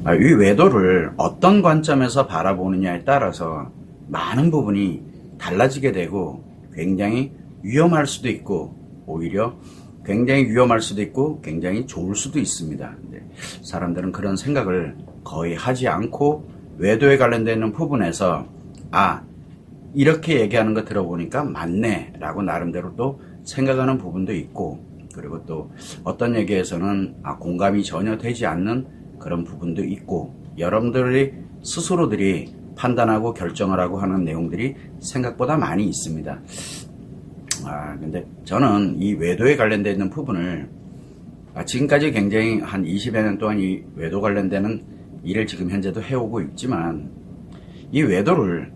이 외도를 어떤 관점에서 바라보느냐에 따라서 많은 부분이 달라지게 되고 굉장히 위험할 수도 있고 오히려 굉장히 위험할 수도 있고 굉장히 좋을 수도 있습니다. 사람들은 그런 생각을 거의 하지 않고 외도에 관련되는 부분에서 이렇게 얘기하는 거 들어보니까 맞네 라고 나름대로 또 생각하는 부분도 있고, 그리고 또 어떤 얘기에서는 공감이 전혀 되지 않는 그런 부분도 있고, 여러분들이 스스로들이 판단하고 결정을 하고 하는 내용들이 생각보다 많이 있습니다. 근데 저는 이 외도에 관련되어 있는 부분을 지금까지 굉장히 한 20여 년 동안 이 외도 관련되는 일을 지금 현재도 해오고 있지만, 이 외도를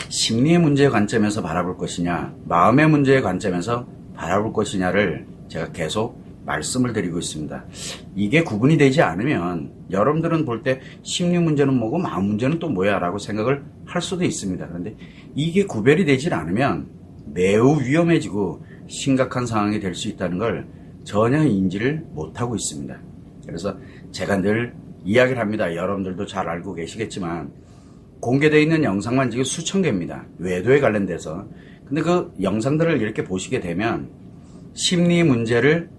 심리의 문제의 관점에서 바라볼 것이냐 마음의 문제의 관점에서 바라볼 것이냐를 제가 계속 말씀을 드리고 있습니다. 이게 구분이 되지 않으면 여러분들은 볼 때 심리 문제는 뭐고 마음 문제는 또 뭐야 라고 생각을 할 수도 있습니다. 그런데 이게 구별이 되지 않으면 매우 위험해지고 심각한 상황이 될 수 있다는 걸 전혀 인지를 못하고 있습니다. 그래서 제가 늘 이야기를 합니다. 여러분들도 잘 알고 계시겠지만 공개되어 있는 영상만 지금 수천 개입니다. 외도에 관련돼서. 근데 그 영상들을 이렇게 보시게 되면 심리 문제를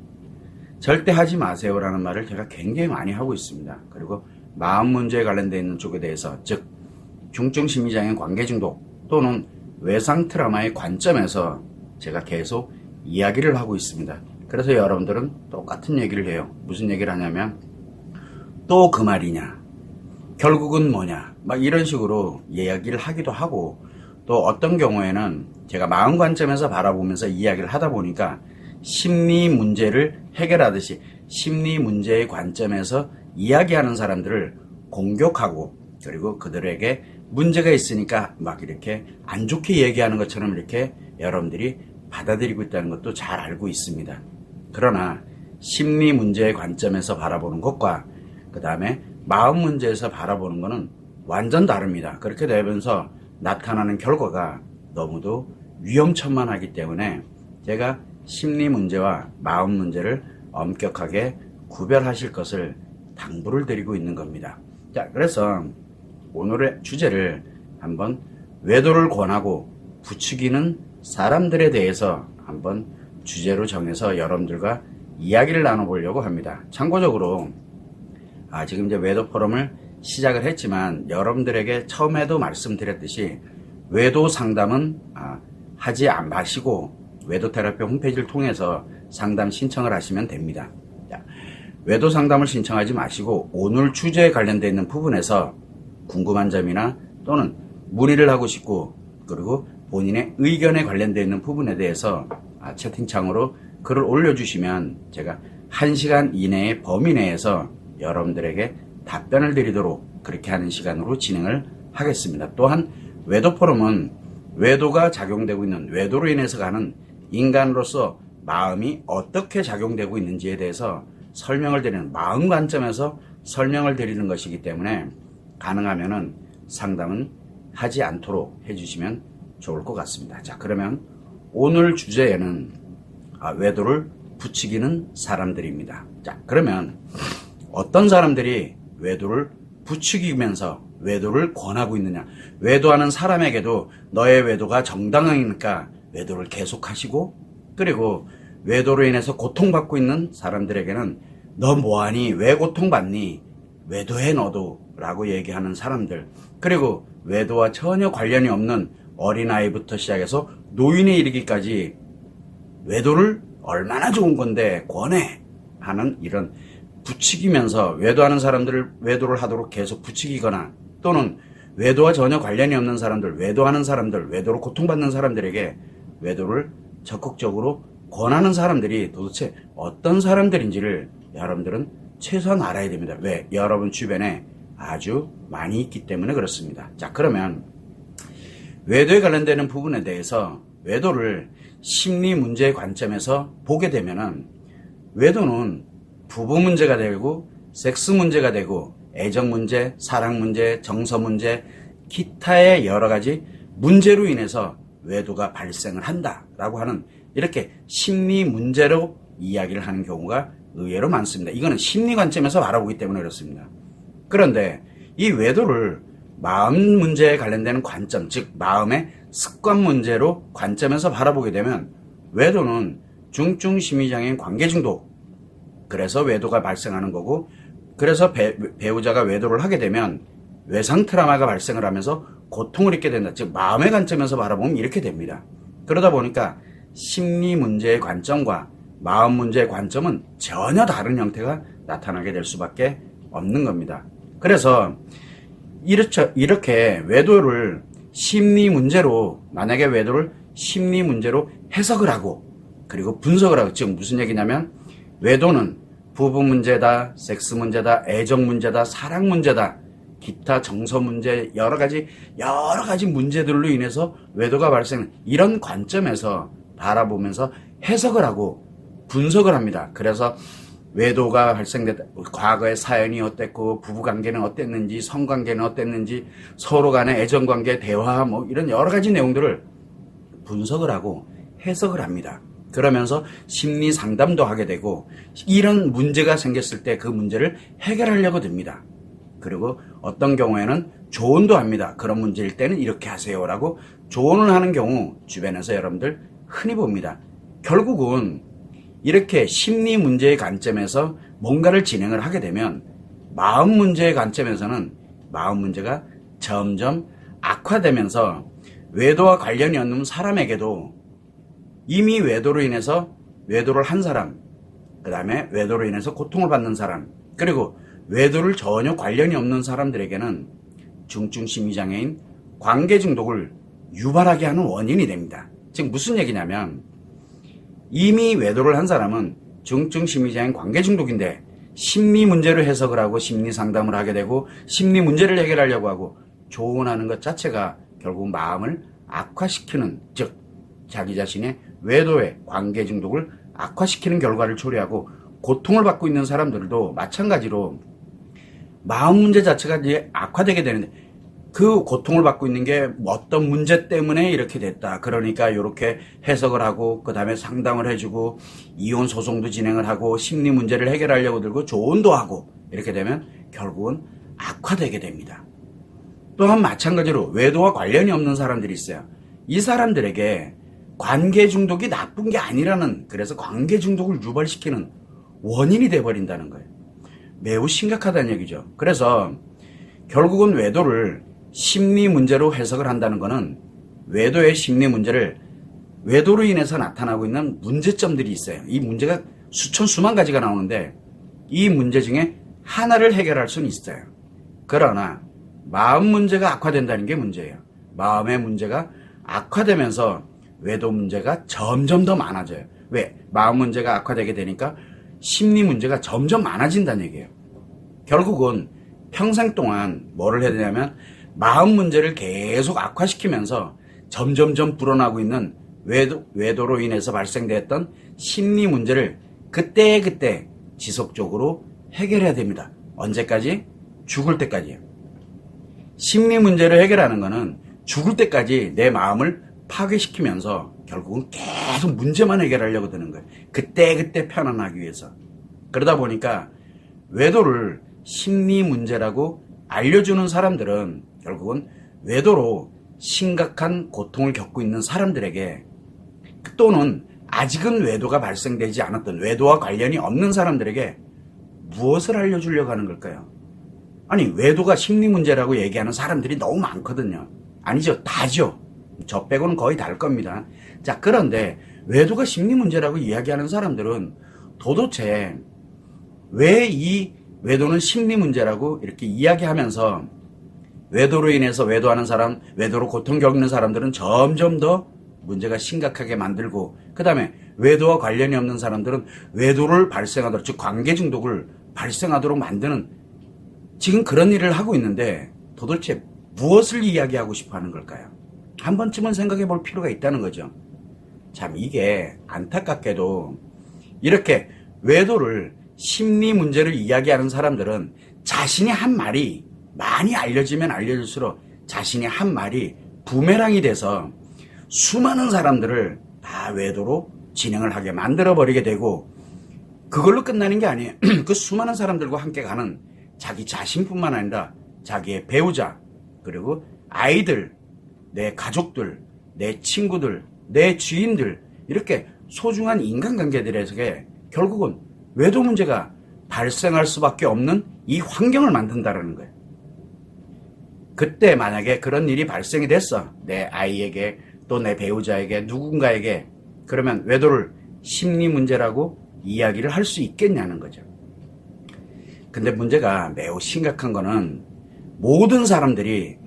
절대 하지 마세요라는 말을 제가 굉장히 많이 하고 있습니다. 그리고 마음 문제에 관련되어 있는 쪽에 대해서, 즉 중증 심리장애 관계 중독 또는 외상 트라우마의 관점에서 제가 계속 이야기를 하고 있습니다. 그래서 여러분들은 똑같은 얘기를 해요. 무슨 얘기를 하냐면 또 그 말이냐, 결국은 뭐냐, 막 이런 식으로 이야기를 하기도 하고, 또 어떤 경우에는 제가 마음 관점에서 바라보면서 이야기를 하다 보니까 심리 문제를 해결하듯이 심리 문제의 관점에서 이야기하는 사람들을 공격하고, 그리고 그들에게 문제가 있으니까 막 이렇게 안 좋게 얘기하는 것처럼 이렇게 여러분들이 받아들이고 있다는 것도 잘 알고 있습니다. 그러나 심리 문제의 관점에서 바라보는 것과 그 다음에 마음 문제에서 바라보는 것은 완전 다릅니다. 그렇게 되면서 나타나는 결과가 너무도 위험천만하기 때문에 제가 심리 문제와 마음 문제를 엄격하게 구별하실 것을 당부를 드리고 있는 겁니다. 자, 그래서 오늘의 주제를 한번 외도를 권하고 부추기는 사람들에 대해서 한번 주제로 정해서 여러분들과 이야기를 나눠보려고 합니다. 참고적으로 지금 이제 외도 포럼을 시작을 했지만 여러분들에게 처음에도 말씀드렸듯이 외도 상담은 하지 마시고 외도 테라피 홈페이지를 통해서 상담 신청을 하시면 됩니다. 외도 상담을 신청하지 마시고 오늘 주제에 관련되어 있는 부분에서 궁금한 점이나 또는 문의를 하고 싶고, 그리고 본인의 의견에 관련되어 있는 부분에 대해서 채팅창으로 글을 올려주시면 제가 1시간 이내의 범위 내에서 여러분들에게 답변을 드리도록 그렇게 하는 시간으로 진행을 하겠습니다. 또한 외도 포럼은 외도가 작용되고 있는, 외도로 인해서 가는 인간으로서 마음이 어떻게 작용되고 있는지에 대해서 설명을 드리는, 마음 관점에서 설명을 드리는 것이기 때문에 가능하면은 상담은 하지 않도록 해주시면 좋을 것 같습니다. 자, 그러면 오늘 주제에는 외도를 부추기는 사람들입니다. 자, 그러면 어떤 사람들이 외도를 부추기면서 외도를 권하고 있느냐, 외도하는 사람에게도 너의 외도가 정당하니까 외도를 계속하시고, 그리고 외도로 인해서 고통받고 있는 사람들에게는 너 뭐하니, 왜 고통받니, 외도해 너도 라고 얘기하는 사람들, 그리고 외도와 전혀 관련이 없는 어린아이부터 시작해서 노인에 이르기까지 외도를 얼마나 좋은 건데 권해 하는 이런 부추기면서 외도하는 사람들을 외도를 하도록 계속 부추기거나, 또는 외도와 전혀 관련이 없는 사람들, 외도하는 사람들, 외도로 고통받는 사람들에게 외도를 적극적으로 권하는 사람들이 도대체 어떤 사람들인지를 여러분들은 최소한 알아야 됩니다. 왜? 여러분 주변에 아주 많이 있기 때문에 그렇습니다. 자, 그러면 외도에 관련되는 부분에 대해서 외도를 심리 문제의 관점에서 보게 되면은 외도는 부부 문제가 되고 섹스 문제가 되고 애정 문제, 사랑 문제, 정서 문제, 기타의 여러 가지 문제로 인해서 외도가 발생을 한다라고 하는, 이렇게 심리 문제로 이야기를 하는 경우가 의외로 많습니다. 이거는 심리 관점에서 바라보기 때문에 그렇습니다. 그런데 이 외도를 마음 문제에 관련되는 관점, 즉 마음의 습관 문제로 관점에서 바라보게 되면 외도는 중증 심리장애인 관계 중독, 그래서 외도가 발생하는 거고, 그래서 배우자가 외도를 하게 되면 외상 트라우마가 발생을 하면서 고통을 입게 된다. 즉 마음의 관점에서 바라보면 이렇게 됩니다. 그러다 보니까 심리 문제의 관점과 마음 문제의 관점은 전혀 다른 형태가 나타나게 될 수밖에 없는 겁니다. 그래서 이렇게 외도를 심리 문제로, 만약에 외도를 심리 문제로 해석을 하고 그리고 분석을 하고, 즉 무슨 얘기냐면 외도는 부부 문제다, 섹스 문제다, 애정 문제다, 사랑 문제다, 기타 정서 문제, 여러 가지 문제들로 인해서 외도가 발생, 이런 관점에서 바라보면서 해석을 하고 분석을 합니다. 그래서 외도가 발생됐다, 과거의 사연이 어땠고, 부부관계는 어땠는지, 성관계는 어땠는지, 서로 간의 애정관계, 대화, 이런 여러 가지 내용들을 분석을 하고 해석을 합니다. 그러면서 심리 상담도 하게 되고, 이런 문제가 생겼을 때 그 문제를 해결하려고 듭니다. 그리고 어떤 경우에는 조언도 합니다. 그런 문제일 때는 이렇게 하세요라고 조언을 하는 경우 주변에서 여러분들 흔히 봅니다. 결국은 이렇게 심리 문제의 관점에서 뭔가를 진행을 하게 되면 마음 문제의 관점에서는 마음 문제가 점점 악화되면서 외도와 관련이 없는 사람에게도 이미 외도로 인해서 외도를 한 사람, 그 다음에 외도로 인해서 고통을 받는 사람, 그리고 외도를 전혀 관련이 없는 사람들에게는 중증 심리장애인 관계 중독을 유발하게 하는 원인이 됩니다. 즉 무슨 얘기냐면 이미 외도를 한 사람은 중증 심리장애인 관계 중독인데 심리 문제를 해석을 하고 심리 상담을 하게 되고 심리 문제를 해결하려고 하고 조언하는 것 자체가 결국 마음을 악화시키는, 즉 자기 자신의 외도의 관계 중독을 악화시키는 결과를 초래하고, 고통을 받고 있는 사람들도 마찬가지로 마음 문제 자체가 이제 악화되게 되는데, 그 고통을 받고 있는 게 어떤 문제 때문에 이렇게 됐다, 그러니까 이렇게 해석을 하고 그 다음에 상담을 해주고 이혼 소송도 진행을 하고 심리 문제를 해결하려고 들고 조언도 하고, 이렇게 되면 결국은 악화되게 됩니다. 또한 마찬가지로 외도와 관련이 없는 사람들이 있어요. 이 사람들에게 관계 중독이 나쁜 게 아니라는, 그래서 관계 중독을 유발시키는 원인이 돼버린다는 거예요. 매우 심각하다는 얘기죠. 그래서 결국은 외도를 심리 문제로 해석을 한다는 것은 외도의 심리 문제를, 외도로 인해서 나타나고 있는 문제점들이 있어요. 이 문제가 수만 가지가 나오는데 이 문제 중에 하나를 해결할 수는 있어요. 그러나 마음 문제가 악화된다는 게 문제예요. 마음의 문제가 악화되면서 외도 문제가 점점 더 많아져요. 왜? 마음 문제가 악화되게 되니까 심리 문제가 점점 많아진다는 얘기예요. 결국은 평생 동안 뭐를 해야 되냐면 마음 문제를 계속 악화시키면서 점점점 불어나고 있는 외도로 인해서 발생됐던 심리 문제를 그때그때 지속적으로 해결해야 됩니다. 언제까지? 죽을 때까지요. 심리 문제를 해결하는 것은 죽을 때까지 내 마음을 파괴시키면서 결국은 계속 문제만 해결하려고 드는 거예요. 그때그때 편안하기 위해서. 그러다 보니까 외도를 심리 문제라고 알려주는 사람들은 결국은 외도로 심각한 고통을 겪고 있는 사람들에게, 또는 아직은 외도가 발생되지 않았던, 외도와 관련이 없는 사람들에게 무엇을 알려주려고 하는 걸까요? 아니, 외도가 심리 문제라고 얘기하는 사람들이 너무 많거든요. 아니죠, 다죠. 저 빼고는 거의 다일 겁니다. 자, 그런데 외도가 심리 문제라고 이야기하는 사람들은 도대체 왜 이 외도는 심리 문제라고 이렇게 이야기하면서 외도로 인해서 외도하는 사람, 외도로 고통 겪는 사람들은 점점 더 문제가 심각하게 만들고, 그 다음에 외도와 관련이 없는 사람들은 외도를 발생하도록, 즉 관계 중독을 발생하도록 만드는, 지금 그런 일을 하고 있는데 도대체 무엇을 이야기하고 싶어 하는 걸까요? 한 번쯤은 생각해 볼 필요가 있다는 거죠. 참 이게 안타깝게도 이렇게 외도를 심리 문제를 이야기하는 사람들은 자신이 한 말이 많이 알려지면 알려질수록 자신이 한 말이 부메랑이 돼서 수많은 사람들을 다 외도로 진행을 하게 만들어버리게 되고, 그걸로 끝나는 게 아니에요. 그 수많은 사람들과 함께 가는 자기 자신뿐만 아니라 자기의 배우자, 그리고 아이들, 내 가족들, 내 친구들, 내 지인들, 이렇게 소중한 인간관계들에게 결국은 외도 문제가 발생할 수밖에 없는 이 환경을 만든다는 거예요. 그때 만약에 그런 일이 발생이 됐어. 내 아이에게, 또 내 배우자에게, 누군가에게. 그러면 외도를 심리 문제라고 이야기를 할 수 있겠냐는 거죠. 근데 문제가 매우 심각한 거는 모든 사람들이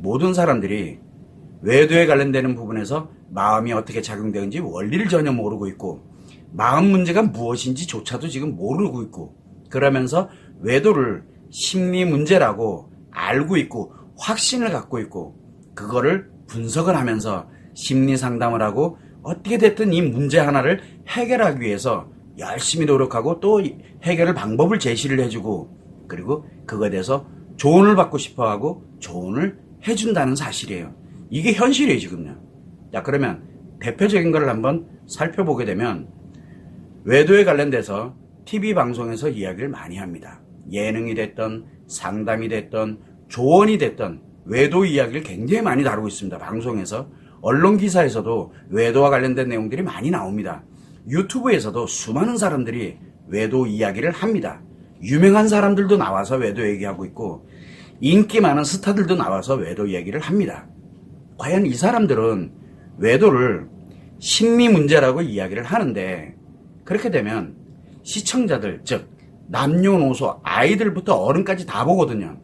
외도에 관련되는 부분에서 마음이 어떻게 작용되는지 원리를 전혀 모르고 있고, 마음 문제가 무엇인지조차도 지금 모르고 있고, 그러면서 외도를 심리 문제라고 알고 있고 확신을 갖고 있고, 그거를 분석을 하면서 심리 상담을 하고 어떻게 됐든 이 문제 하나를 해결하기 위해서 열심히 노력하고 또 해결할 방법을 제시를 해주고, 그리고 그거에 대해서 조언을 받고 싶어하고 조언을 해준다는 사실이에요. 이게 현실이에요 지금요. 자, 그러면 대표적인 걸 한번 살펴보게 되면, 외도에 관련돼서 TV 방송에서 이야기를 많이 합니다. 예능이 됐던 상담이 됐던 조언이 됐던 외도 이야기를 굉장히 많이 다루고 있습니다. 방송에서. 언론 기사에서도 외도와 관련된 내용들이 많이 나옵니다. 유튜브에서도 수많은 사람들이 외도 이야기를 합니다. 유명한 사람들도 나와서 외도 얘기하고 있고, 인기 많은 스타들도 나와서 외도 얘기를 합니다. 과연 이 사람들은 외도를 심리 문제라고 이야기를 하는데, 그렇게 되면 시청자들, 즉 남녀노소, 아이들부터 어른까지 다 보거든요.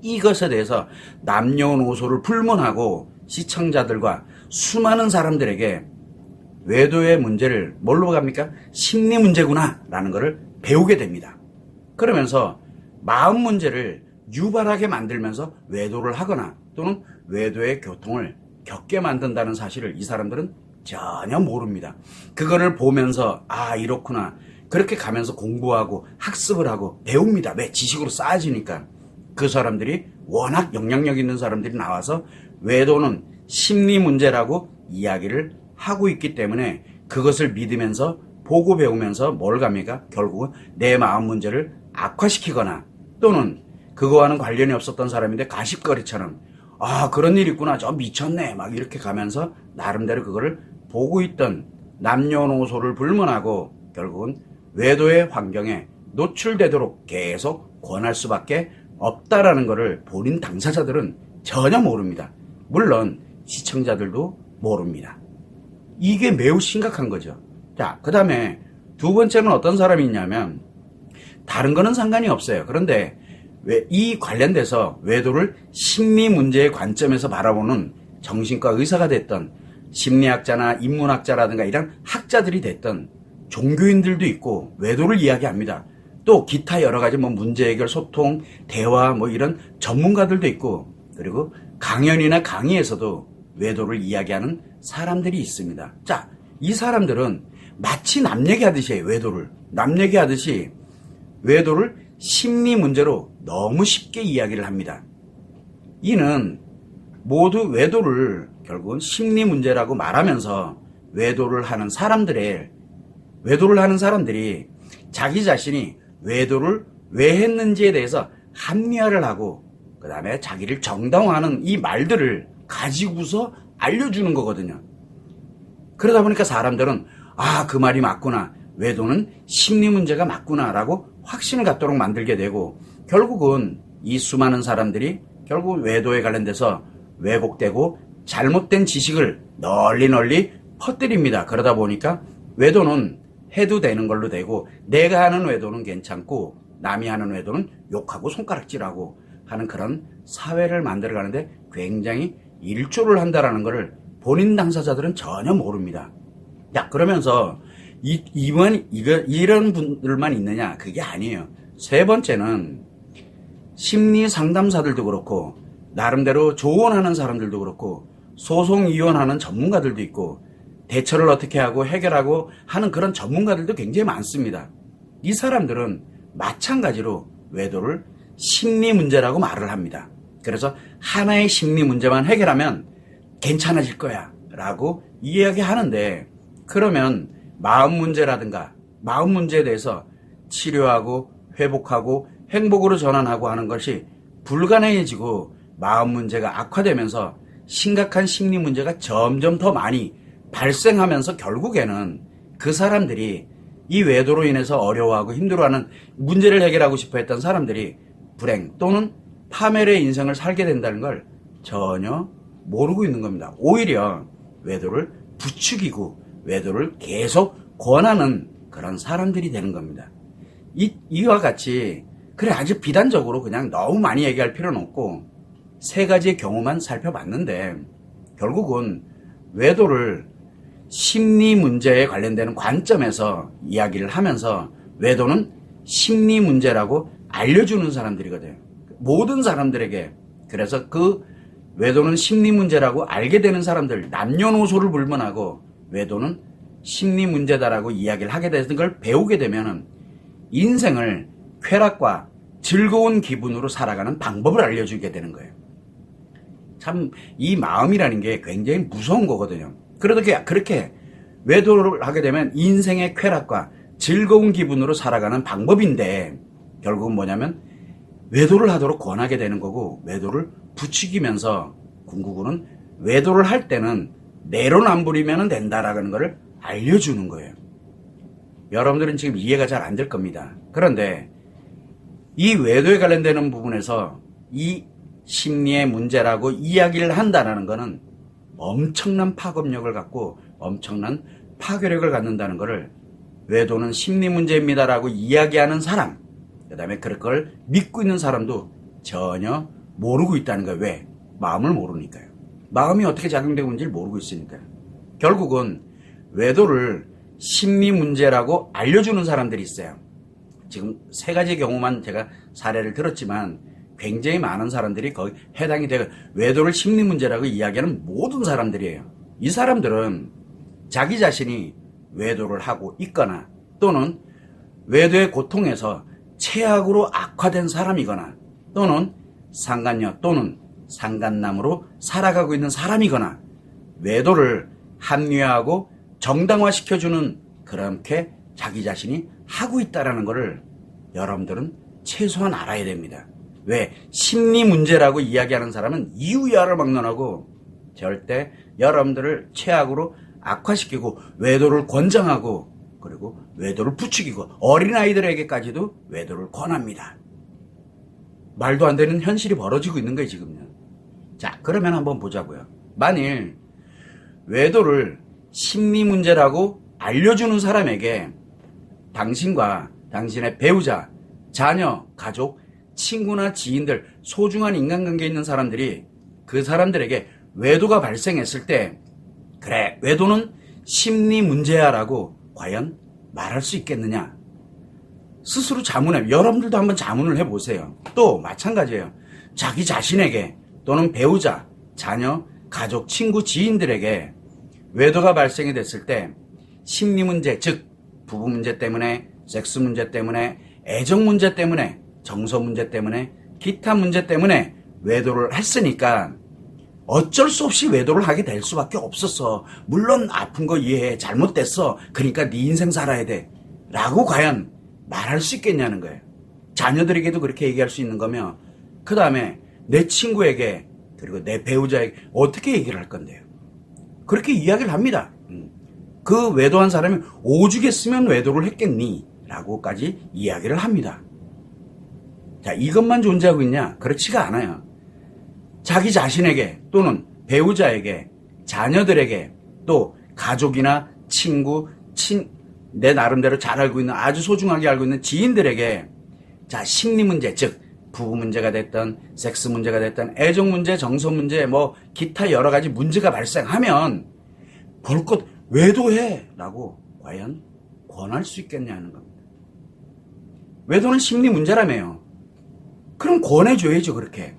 이것에 대해서 남녀노소를 불문하고 시청자들과 수많은 사람들에게 외도의 문제를 뭘로 갑니까? 심리 문제구나 라는 것을 배우게 됩니다. 그러면서 마음 문제를 유발하게 만들면서 외도를 하거나 또는 외도의 고통을 겪게 만든다는 사실을 이 사람들은 전혀 모릅니다. 그거를 보면서 아 이렇구나, 그렇게 가면서 공부하고 학습을 하고 배웁니다. 왜? 지식으로 쌓아지니까. 그 사람들이 워낙 영향력 있는 사람들이 나와서 외도는 심리 문제라고 이야기를 하고 있기 때문에 그것을 믿으면서 보고 배우면서 뭘 갑니까? 결국은 내 마음 문제를 악화시키거나, 또는 그거와는 관련이 없었던 사람인데 가십거리처럼 아 그런 일 있구나, 저 미쳤네 막 이렇게 가면서 나름대로 그거를 보고 있던 남녀노소를 불문하고 결국은 외도의 환경에 노출되도록 계속 권할 수밖에 없다라는 것을 본인 당사자들은 전혀 모릅니다. 물론 시청자들도 모릅니다. 이게 매우 심각한 거죠. 자, 그 다음에 두 번째는 어떤 사람이 있냐면, 다른 거는 상관이 없어요. 그런데 왜 이 관련돼서 외도를 심리 문제의 관점에서 바라보는 정신과 의사가 됐던 심리학자나 인문학자라든가 이런 학자들이 됐던 종교인들도 있고 외도를 이야기합니다. 또 기타 여러 가지 뭐 문제 해결, 소통, 대화 뭐 이런 전문가들도 있고, 그리고 강연이나 강의에서도 외도를 이야기하는 사람들이 있습니다. 자, 이 사람들은 마치 남 얘기하듯이 해요. 남 얘기하듯이 외도를 심리 문제로 너무 쉽게 이야기를 합니다. 이는 모두 외도를 결국은 심리 문제라고 말하면서 외도를 하는 사람들이 자기 자신이 외도를 왜 했는지에 대해서 합리화를 하고 그 다음에 자기를 정당화하는 이 말들을 가지고서 알려주는 거거든요. 그러다 보니까 사람들은 아, 그 말이 맞구나, 외도는 심리 문제가 맞구나 라고 확신을 갖도록 만들게 되고, 결국은 이 수많은 사람들이 결국 외도에 관련돼서 왜곡되고 잘못된 지식을 널리 퍼뜨립니다. 그러다 보니까 외도는 해도 되는 걸로 되고, 내가 하는 외도는 괜찮고 남이 하는 외도는 욕하고 손가락질하고 하는 그런 사회를 만들어가는데 굉장히 일조를 한다라는 것을 본인 당사자들은 전혀 모릅니다. 야, 그러면서 이런 분들만 있느냐? 그게 아니에요. 세 번째는 심리 상담사들도 그렇고, 나름대로 조언하는 사람들도 그렇고, 소송 이혼하는 전문가들도 있고, 대처를 어떻게 하고 해결하고 하는 그런 전문가들도 굉장히 많습니다. 이 사람들은 마찬가지로 외도를 심리 문제라고 말을 합니다. 그래서 하나의 심리 문제만 해결하면 괜찮아질 거야 라고 이야기하는데, 그러면 마음 문제라든가 마음 문제에 대해서 치료하고 회복하고 행복으로 전환하고 하는 것이 불가능해지고 마음 문제가 악화되면서 심각한 심리 문제가 점점 더 많이 발생하면서 결국에는 그 사람들이 이 외도로 인해서 어려워하고 힘들어하는 문제를 해결하고 싶어 했던 사람들이 불행 또는 파멸의 인생을 살게 된다는 걸 전혀 모르고 있는 겁니다. 오히려 외도를 부추기고 외도를 계속 권하는 그런 사람들이 되는 겁니다. 이와 같이 그래 아주 비단적으로 그냥 너무 많이 얘기할 필요는 없고 세 가지의 경우만 살펴봤는데 결국은 외도를 심리 문제에 관련되는 관점에서 이야기를 하면서 외도는 심리 문제라고 알려주는 사람들이거든요. 모든 사람들에게. 그래서 그 외도는 심리 문제라고 알게 되는 사람들, 남녀노소를 불문하고 외도는 심리 문제다라고 이야기를 하게 되는 걸 배우게 되면 인생을 쾌락과 즐거운 기분으로 살아가는 방법을 알려주게 되는 거예요. 참 이 마음이라는 게 굉장히 무서운 거거든요. 그렇게 외도를 하게 되면 인생의 쾌락과 즐거운 기분으로 살아가는 방법인데 결국은 뭐냐면 외도를 하도록 권하게 되는 거고 외도를 부추기면서 궁극으로는 외도를 할 때는 내로남불이면 된다라는 걸 알려주는 거예요. 여러분들은 지금 이해가 잘 안 될 겁니다. 그런데 이 외도에 관련되는 부분에서 이 심리의 문제라고 이야기를 한다는 것은 엄청난 파급력을 갖고 엄청난 파괴력을 갖는다는 것을 외도는 심리 문제입니다라고 이야기하는 사람, 그 다음에 그걸 믿고 있는 사람도 전혀 모르고 있다는 거예요. 왜? 마음을 모르니까요. 마음이 어떻게 작용되고 있는지를 모르고 있으니까요. 결국은 외도를 심리 문제라고 알려주는 사람들이 있어요. 지금 세 가지 경우만 제가 사례를 들었지만 굉장히 많은 사람들이 거기 해당이 되고 외도를 심리 문제라고 이야기하는 모든 사람들이에요. 이 사람들은 자기 자신이 외도를 하고 있거나 또는 외도의 고통에서 최악으로 악화된 사람이거나 또는 상간녀 또는 상간남으로 살아가고 있는 사람이거나 외도를 합리화하고 정당화시켜주는 그렇게 자기 자신이 하고 있다는 것을 여러분들은 최소한 알아야 됩니다. 왜? 심리 문제라고 이야기하는 사람은 이유야를 막론하고 절대 여러분들을 최악으로 악화시키고 외도를 권장하고 그리고 외도를 부추기고 어린아이들에게까지도 외도를 권합니다. 말도 안 되는 현실이 벌어지고 있는 거예요, 지금요. 자, 그러면 한번 보자고요. 만일 외도를 심리 문제라고 알려주는 사람에게 당신과 당신의 배우자, 자녀, 가족, 친구나 지인들, 소중한 인간관계에 있는 사람들이 그 사람들에게 외도가 발생했을 때 그래, 외도는 심리 문제야 라고 과연 말할 수 있겠느냐? 스스로 자문해. 여러분들도 한번 자문을 해보세요. 또 마찬가지예요. 자기 자신에게 또는 배우자, 자녀, 가족, 친구, 지인들에게 외도가 발생이 됐을 때 심리 문제, 즉 부부 문제 때문에, 섹스 문제 때문에, 애정 문제 때문에, 정서 문제 때문에, 기타 문제 때문에 외도를 했으니까 어쩔 수 없이 외도를 하게 될 수밖에 없었어. 물론 아픈 거 이해해. 잘못됐어. 그러니까 네 인생 살아야 돼. 라고 과연 말할 수 있겠냐는 거예요. 자녀들에게도 그렇게 얘기할 수 있는 거며 그 다음에 내 친구에게 그리고 내 배우자에게 어떻게 얘기를 할 건데요. 그렇게 이야기를 합니다. 그 외도한 사람이 오죽했으면 외도를 했겠니? 라고까지 이야기를 합니다. 자, 이것만 존재하고 있냐? 그렇지가 않아요. 자기 자신에게 또는 배우자에게, 자녀들에게, 또 가족이나 친구, 내 나름대로 잘 알고 있는 아주 소중하게 알고 있는 지인들에게 자, 심리 문제, 즉 부부 문제가 됐던 섹스 문제가 됐던 애정 문제, 정서 문제, 뭐 기타 여러 가지 문제가 발생하면 벌컥 외도해 라고 과연 권할 수 있겠냐는 겁니다. 외도는 심리 문제라며요. 그럼 권해줘야죠. 그렇게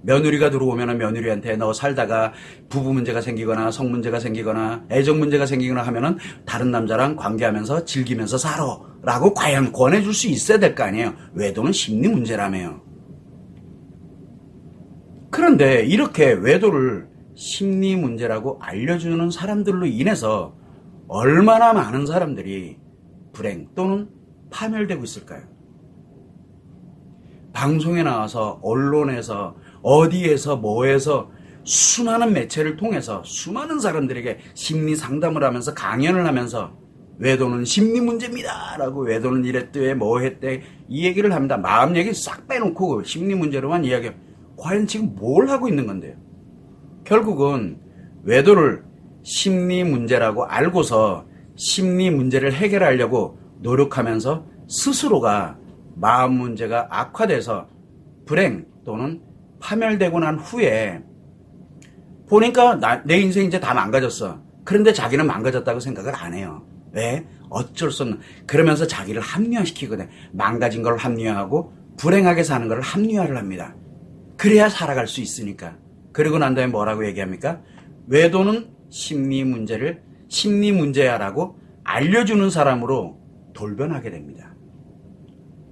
며느리가 들어오면 며느리한테 너 살다가 부부 문제가 생기거나 성 문제가 생기거나 애정 문제가 생기거나 하면은 다른 남자랑 관계하면서 즐기면서 살아 라고 과연 권해줄 수 있어야 될 거 아니에요. 외도는 심리 문제라며요. 그런데 이렇게 외도를 심리 문제라고 알려주는 사람들로 인해서 얼마나 많은 사람들이 불행 또는 파멸되고 있을까요? 방송에 나와서 언론에서 어디에서 뭐에서 수많은 매체를 통해서 수많은 사람들에게 심리 상담을 하면서 강연을 하면서 외도는 심리 문제입니다 라고 외도는 이랬대 뭐 했대 이 얘기를 합니다. 마음 얘기 싹 빼놓고 심리 문제로만 이야기해요. 과연 지금 뭘 하고 있는 건데요? 결국은 외도를 심리 문제라고 알고서 심리 문제를 해결하려고 노력하면서 스스로가 마음 문제가 악화돼서 불행 또는 파멸되고 난 후에 보니까 내 인생 이제 다 망가졌어. 그런데 자기는 망가졌다고 생각을 안 해요. 왜? 어쩔 수 없는. 그러면서 자기를 합리화시키거든. 망가진 걸 합리화하고 불행하게 사는 걸 합리화를 합니다. 그래야 살아갈 수 있으니까. 그리고 난 다음에 뭐라고 얘기합니까? 외도는 심리 문제야라고 알려주는 사람으로 돌변하게 됩니다.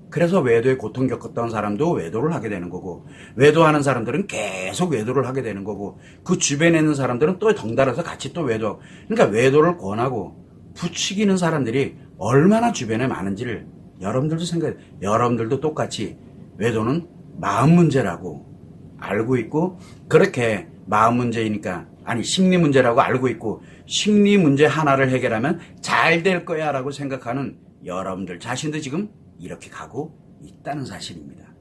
그래서 외도에 고통 겪었던 사람도 외도를 하게 되는 거고, 외도하는 사람들은 계속 외도를 하게 되는 거고, 그 주변에 있는 사람들은 또 덩달아서 같이 또 외도하고. 그러니까 외도를 권하고 부추기는 사람들이 얼마나 주변에 많은지를 여러분들도 생각해요. 여러분들도 똑같이 외도는 마음 문제라고 알고 있고, 그렇게 마음 문제이니까, 아니 심리 문제라고 알고 있고, 심리 문제 하나를 해결하면 잘 될 거야 라고 생각하는 여러분들 자신도 지금 이렇게 가고 있다는 사실입니다.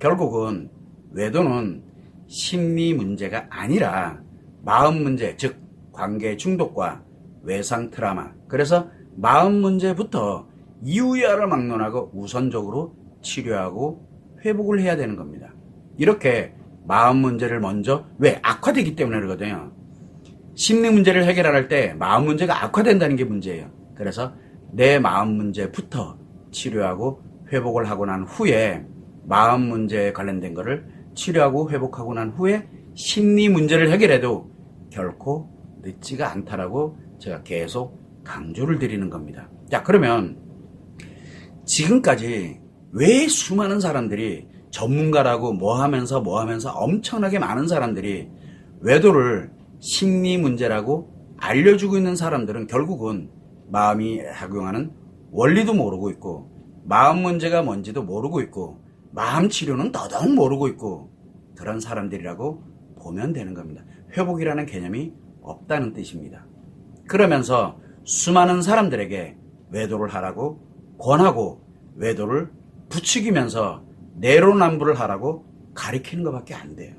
결국은 외도는 심리 문제가 아니라 마음 문제, 즉 관계 중독과 외상 트라우마, 그래서 마음 문제부터 이유야를 막론하고 우선적으로 치료하고 회복을 해야 되는 겁니다. 이렇게 마음 문제를 먼저, 왜? 악화되기 때문에 그러거든요. 심리 문제를 해결할 때 마음 문제가 악화된다는 게 문제예요. 그래서 내 마음 문제부터 치료하고 회복을 하고 난 후에 마음 문제에 관련된 거를 치료하고 회복하고 난 후에 심리 문제를 해결해도 결코 늦지가 않다라고 제가 계속 강조를 드리는 겁니다. 자, 그러면 지금까지 왜 수많은 사람들이 전문가라고 뭐 하면서 엄청나게 많은 사람들이 외도를 심리 문제라고 알려주고 있는 사람들은 결국은 마음이 작용하는 원리도 모르고 있고, 마음 문제가 뭔지도 모르고 있고, 마음 치료는 더더욱 모르고 있고, 그런 사람들이라고 보면 되는 겁니다. 회복이라는 개념이 없다는 뜻입니다. 그러면서 수많은 사람들에게 외도를 하라고 권하고 외도를 부추기면서 내로남불을 하라고 가리키는 것밖에 안 돼요.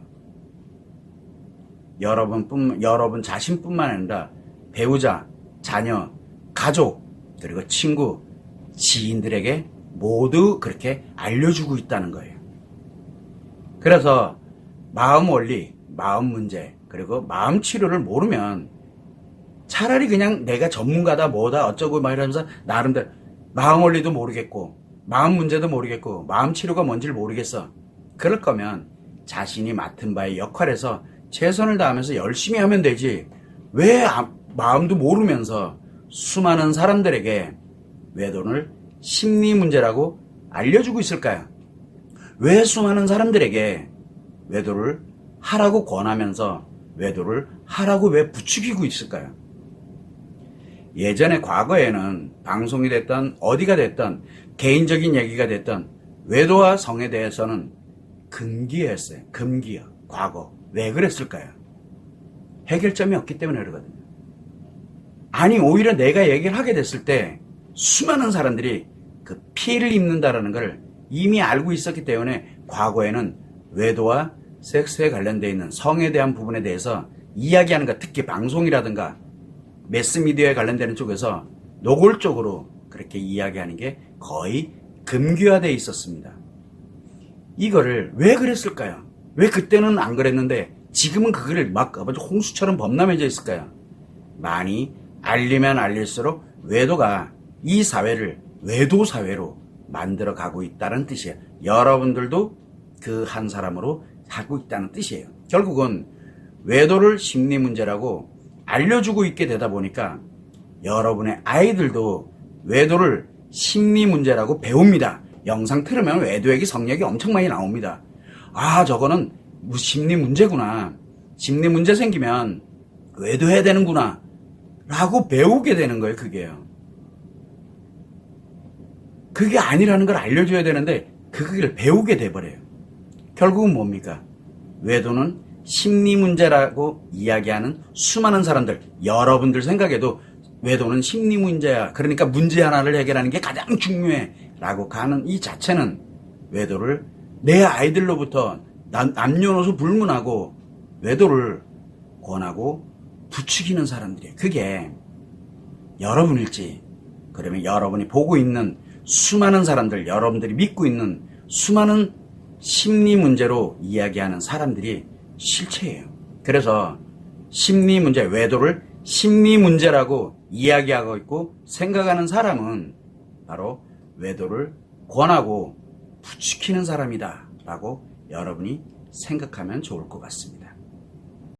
여러분 자신뿐만 아니라 배우자, 자녀, 가족, 그리고 친구, 지인들에게 모두 그렇게 알려주고 있다는 거예요. 그래서 마음 원리, 마음 문제, 그리고 마음 치료를 모르면 차라리 그냥 내가 전문가다 뭐다 어쩌고 막 이러면서 나름대로 마음 원리도 모르겠고 마음 문제도 모르겠고 마음 치료가 뭔지를 모르겠어. 그럴 거면 자신이 맡은 바의 역할에서 최선을 다하면서 열심히 하면 되지. 왜 마음도 모르면서 수많은 사람들에게 외도를 심리 문제라고 알려주고 있을까요? 왜 수많은 사람들에게 외도를 하라고 권하면서 외도를 하라고 왜 부추기고 있을까요? 예전에 과거에는 방송이 됐던 어디가 됐던 개인적인 얘기가 됐던 외도와 성에 대해서는 금기였어요. 금기요. 과거. 왜 그랬을까요? 해결점이 없기 때문에 그러거든요. 아니 오히려 내가 얘기를 하게 됐을 때 수많은 사람들이 그 피해를 입는다라는 걸 이미 알고 있었기 때문에 과거에는 외도와 섹스에 관련되어 있는 성에 대한 부분에 대해서 이야기하는 것, 특히 방송이라든가 매스미디어에 관련되는 쪽에서 노골적으로 그렇게 이야기하는 게 거의 금기화되어 있었습니다. 이거를 왜 그랬을까요? 왜 그때는 안 그랬는데 지금은 그거를 막 홍수처럼 범람해져 있을까요? 많이 알리면 알릴수록 외도가 이 사회를 외도 사회로 만들어 가고 있다는 뜻이에요. 여러분들도 그 한 사람으로 하고 있다는 뜻이에요. 결국은 외도를 심리 문제라고 알려주고 있게 되다 보니까 여러분의 아이들도 외도를 심리 문제라고 배웁니다. 영상 틀으면 외도 얘기, 성 얘기 엄청 많이 나옵니다. 아, 저거는 심리 문제구나. 심리 문제 생기면 외도해야 되는구나. 라고 배우게 되는 거예요, 그게요. 그게 아니라는 걸 알려줘야 되는데 그걸 배우게 돼버려요. 결국은 뭡니까? 외도는 심리 문제라고 이야기하는 수많은 사람들, 여러분들 생각에도 외도는 심리 문제야. 그러니까 문제 하나를 해결하는 게 가장 중요해. 라고 가는 이 자체는 외도를 내 아이들로부터 남녀노소 불문하고 외도를 권하고 부추기는 사람들이에요. 그게 여러분일지, 그러면 여러분이 보고 있는 수많은 사람들, 여러분들이 믿고 있는 수많은 심리 문제로 이야기하는 사람들이 실체예요. 그래서 심리 문제, 외도를 심리 문제라고 이야기하고 있고 생각하는 사람은 바로 외도를 권하고 부추기는 사람이다 라고 여러분이 생각하면 좋을 것 같습니다.